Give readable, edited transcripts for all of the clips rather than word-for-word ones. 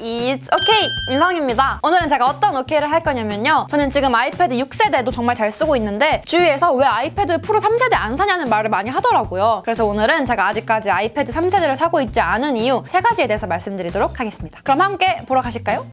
It's okay! 민성입니다. 오늘은 제가 어떤 OK를 할 거냐면요. 저는 지금 아이패드 6세대도 정말 잘 쓰고 있는데 주위에서 왜 아이패드 프로 3세대 안 사냐는 말을 많이 하더라고요. 그래서 오늘은 제가 아직까지 아이패드 3세대를 사고 있지 않은 이유 3가지에 대해서 말씀드리도록 하겠습니다. 그럼 함께 보러 가실까요?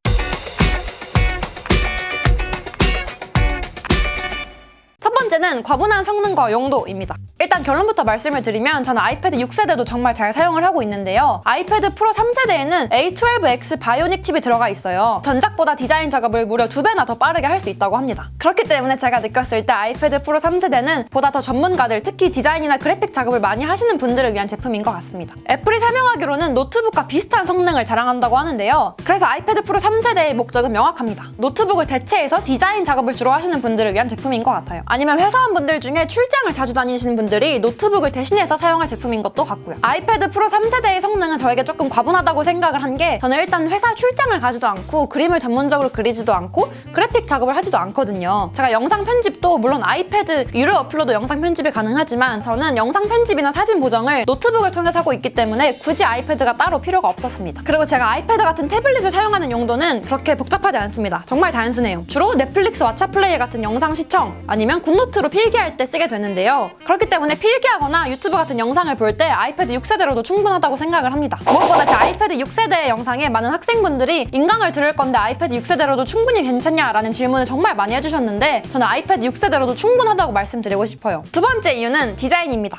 첫 번째는 과분한 성능과 용도입니다. 일단 결론부터 말씀을 드리면 저는 아이패드 6세대도 정말 잘 사용을 하고 있는데요. 아이패드 프로 3세대에는 A12X 바이오닉 칩이 들어가 있어요. 전작보다 디자인 작업을 무려 2배나 더 빠르게 할 수 있다고 합니다. 그렇기 때문에 제가 느꼈을 때 아이패드 프로 3세대는 보다 더 전문가들, 특히 디자인이나 그래픽 작업을 많이 하시는 분들을 위한 제품인 것 같습니다. 애플이 설명하기로는 노트북과 비슷한 성능을 자랑한다고 하는데요. 그래서 아이패드 프로 3세대의 목적은 명확합니다. 노트북을 대체해서 디자인 작업을 주로 하시는 분들을 위한 제품인 것 같아요. 아니면 회사원분들 중에 출장을 자주 다니시는 분들이 노트북을 대신해서 사용할 제품인 것도 같고요. 아이패드 프로 3세대의 성능은 저에게 조금 과분하다고 생각을 한 게 저는 일단 회사 출장을 가지도 않고 그림을 전문적으로 그리지도 않고 그래픽 작업을 하지도 않거든요. 제가 영상 편집도 물론 아이패드 유료 어플로도 영상 편집이 가능하지만 저는 영상 편집이나 사진 보정을 노트북을 통해서 하고 있기 때문에 굳이 아이패드가 따로 필요가 없었습니다. 그리고 제가 아이패드 같은 태블릿을 사용하는 용도는 그렇게 복잡하지 않습니다. 정말 단순해요. 주로 넷플릭스 왓챠플레이 같은 영상 시청 아니면 굿노트로 필기할 때 쓰게 되는데요. 그렇기 때문에 필기하거나 유튜브 같은 영상을 볼 때 아이패드 6세대로도 충분하다고 생각을 합니다. 무엇보다 제 아이패드 6세대 영상에 많은 학생분들이 인강을 들을 건데 아이패드 6세대로도 충분히 괜찮냐라는 질문을 정말 많이 해주셨는데 저는 아이패드 6세대로도 충분하다고 말씀드리고 싶어요. 두 번째 이유는 디자인입니다.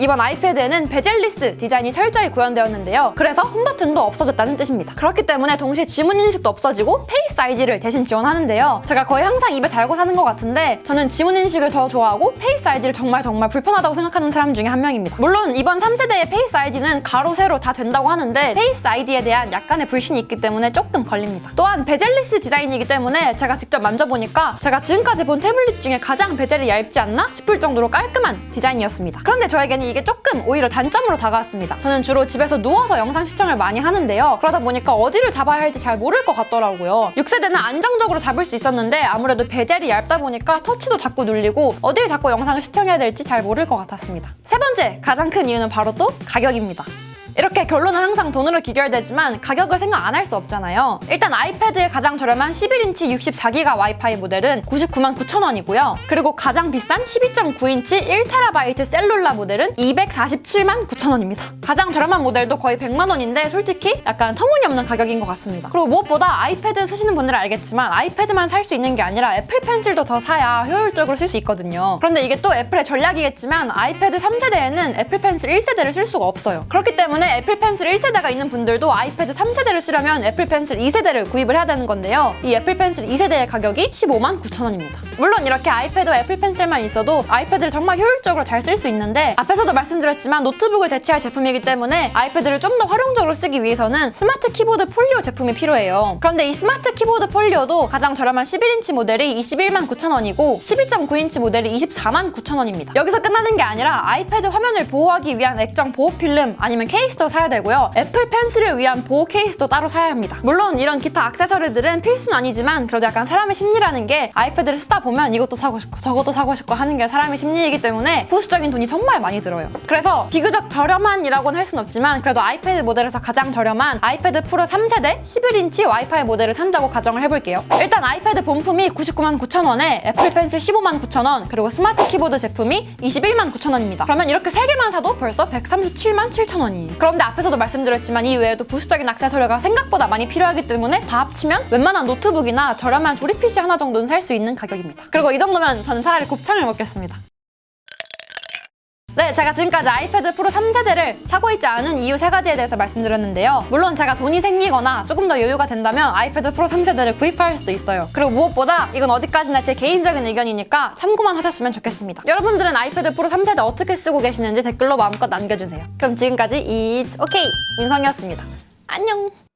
이번 아이패드에는 베젤리스 디자인이 철저히 구현되었는데요. 그래서 홈버튼도 없어졌다는 뜻입니다. 그렇기 때문에 동시에 지문 인식도 없어지고 페이스 아이디를 대신 지원하는데요. 제가 거의 항상 입에 달고 사는 것 같은데 저는 지문 인식을 더 좋아하고 페이스 아이디를 정말 불편하다고 생각하는 사람 중에 한 명입니다. 물론 이번 3세대의 페이스 아이디는 가로, 세로 다 된다고 하는데 페이스 아이디에 대한 약간의 불신이 있기 때문에 조금 걸립니다. 또한 베젤리스 디자인이기 때문에 제가 직접 만져보니까 제가 지금까지 본 태블릿 중에 가장 베젤이 얇지 않나 싶을 정도로 깔끔한 디자인이었습니다. 그런데 저에게는 이게 조금 오히려 단점으로 다가왔습니다. 저는 주로 집에서 누워서 영상 시청을 많이 하는데요. 그러다 보니까 어디를 잡아야 할지 잘 모를 것 같더라고요. 6세대는 안정적으로 잡을 수 있었는데 아무래도 베젤이 얇다 보니까 터치도 자꾸 눌리고 어딜 잡고 영상을 시청해야 될지 잘 모를 것 같았습니다. 세 번째, 가장 큰 이유는 바로 또 가격입니다. 이렇게 결론은 항상 돈으로 귀결되지만 가격을 생각 안 할 수 없잖아요. 일단 아이패드의 가장 저렴한 11인치 64기가 와이파이 모델은 99만 9천 원이고요. 그리고 가장 비싼 12.9인치 1TB 셀룰라 모델은 247만 9천 원입니다. 가장 저렴한 모델도 거의 100만 원인데 솔직히 약간 터무니없는 가격인 것 같습니다. 그리고 무엇보다 아이패드 쓰시는 분들은 알겠지만 아이패드만 살 수 있는 게 아니라 애플 펜슬도 더 사야 효율적으로 쓸 수 있거든요. 그런데 이게 또 애플의 전략이겠지만 아이패드 3세대에는 애플 펜슬 1세대를 쓸 수가 없어요. 그렇기 때문에 애플 펜슬 1세대가 있는 분들도 아이패드 3세대를 쓰려면 애플 펜슬 2세대를 구입을 해야 되는 건데요. 이 애플 펜슬 2세대의 가격이 15만 9천 원입니다. 물론 이렇게 아이패드와 애플 펜슬만 있어도 아이패드를 정말 효율적으로 잘 쓸 수 있는데 앞에서도 말씀드렸지만 노트북을 대체할 제품이기 때문에 아이패드를 좀 더 활용적으로 쓰기 위해서는 스마트 키보드 폴리오 제품이 필요해요. 그런데 이 스마트 키보드 폴리오도 가장 저렴한 11인치 모델이 21만 9천 원이고 12.9인치 모델이 24만 9천 원입니다. 여기서 끝나는 게 아니라 아이패드 화면을 보호하기 위한 액정 보호 필름 아니면 케이스도 사야 되고요. 애플 펜슬을 위한 보호 케이스도 따로 사야 합니다. 물론 이런 기타 액세서리들은 필수는 아니지만 그래도 약간 사람의 심리라는 게 아이패드를 쓰다 보면 이것도 사고 싶고 저것도 사고 싶고 하는 게 사람의 심리이기 때문에 부수적인 돈이 정말 많이 들어요. 그래서 비교적 저렴한이라고는 할 순 없지만 그래도 아이패드 모델에서 가장 저렴한 아이패드 프로 3세대 11인치 와이파이 모델을 산다고 가정을 해볼게요. 일단 아이패드 본품이 99만 9천 원에 애플 펜슬 15만 9천 원 그리고 스마트 키보드 제품이 21만 9천 원입니다. 그러면 이렇게 3개만 사도 벌써 137만 7천 원이. 그런데 앞에서도 말씀드렸지만 이 외에도 부수적인 액세서리가 생각보다 많이 필요하기 때문에 다 합치면 웬만한 노트북이나 저렴한 조립 PC 하나 정도는 살 수 있는 가격입니다. 그리고 이 정도면 저는 차라리 곱창을 먹겠습니다. 네, 제가 지금까지 아이패드 프로 3세대를 사고 있지 않은 이유 3가지에 대해서 말씀드렸는데요. 물론 제가 돈이 생기거나 조금 더 여유가 된다면 아이패드 프로 3세대를 구입할 수도 있어요. 그리고 무엇보다 이건 어디까지나 제 개인적인 의견이니까 참고만 하셨으면 좋겠습니다. 여러분들은 아이패드 프로 3세대 어떻게 쓰고 계시는지 댓글로 마음껏 남겨주세요. 그럼 지금까지 It's okay! 민성이었습니다. 안녕!